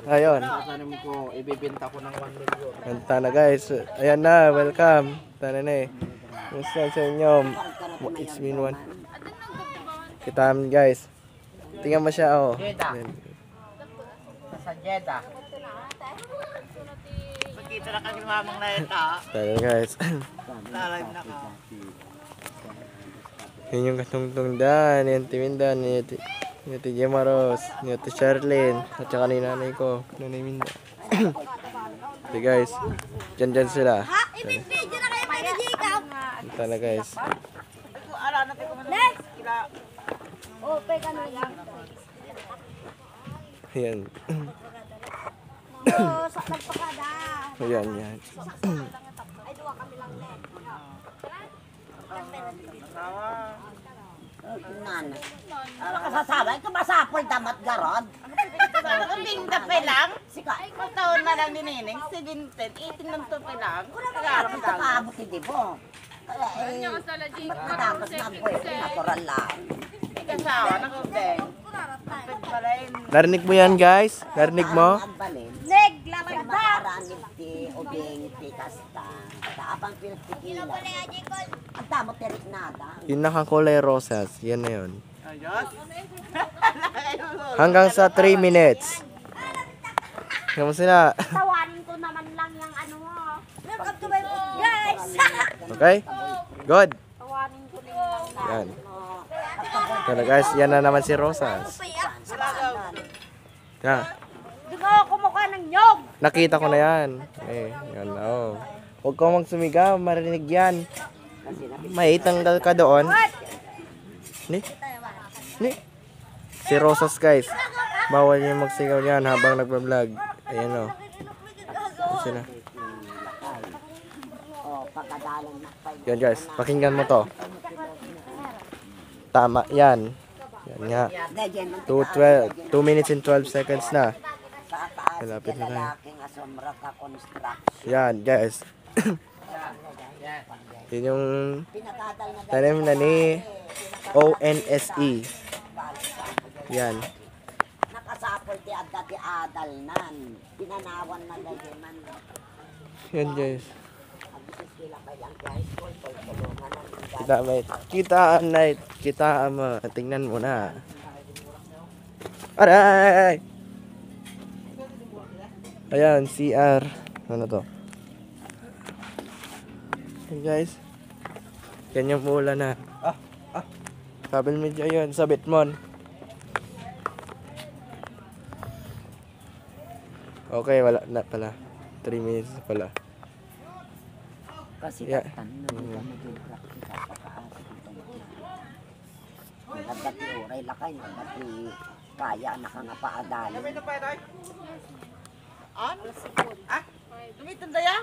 Ayun. Sasanim ko, ibibenta ko ng 1 million. Kanta na guys. Ayan na, welcome. Tana na eh. Gusto sa inyo. It's been one. Kita guys. Tingnan mo siya oh. Ayan. Sa Jeddah. Pagkita na kami mamang na ito. Tana guys. Lalive na ka. Yun yung katungtong dan. Yan Timindan. Ni Ate Gemaros, ni Ate Charlene, at saka ni nanay ko, nanay Minda. Okay guys, dyan sila. Ibig-video na kayo kay Jacob. Ito na guys. Next! Oh, peka na lang. Ayan. Oh, sa nagpakada. Ayan, yan. Ay, duwa kami lang net. Nana. Ano ka sasabi? Ikaw masapol damat garod? Kung tape lang, Sika. taon na lang ni Nining, 17, 18 ng tape lang. Nagkaroon sa paabot hindi mo. Kaya eh, ba't natapos na po eh? Natural lang. Ikasawa na ko, Beng. Pala yun. Narinig mo yan guys? Narinig mo? Ang balin. Neg, Kaya lalagda. makaraan ti ubing ti kasta. Kaapang pinagtikilan. Ang tamot tirik nada. Yung nakakulay rosas, yan na yun. Ayos. Hanggang sa 3 minutes. Kamusta na? Tawanin ko naman lang yung ano mo. Welcome to my guys. Okay? Good. Tawanin ko lang. Yan. Ito na guys, yan na naman si Rosas. Yan. Di ba ako kumukha ng nyog? Nakita ko na yan. Eh, yan na oh. Huwag ka magsumigaw, marinig yan. May tanggal ka doon. Ni? Ni? Si Rosas guys. Bawal niya magsigaw yan habang nagbablog. Ayan o. Sila. O, pagkadalan na pa. Yan guys, pakinggan mo to. Tama, yan. Yan nga. 2 minutes and 12 seconds na. Malapit na tayo. Lalaking asombra ka construction. Yan guys. Yun yung Pinakadal na tanim na ni ONSE. Yan. nakasapol ti adda ti adal nan. Pinanawan na ganyan man. Yan guys. Abisis sila kayang high school, tulungan ng Kita mate. Kita night. Kita ama. Tingnan mo na. Aray! Ayan, CR. Ano to? Yan guys. Yan yung mula na. Sabi medyo yun. Sa Bitmon. Okay, wala na pala. 3 minutes na pala. Kasi Yeah. katan na maging praktika pagkaasa itong nagdati oray lakay, nagdati kaya nakangapaadali. Ah? Tumitanda ya?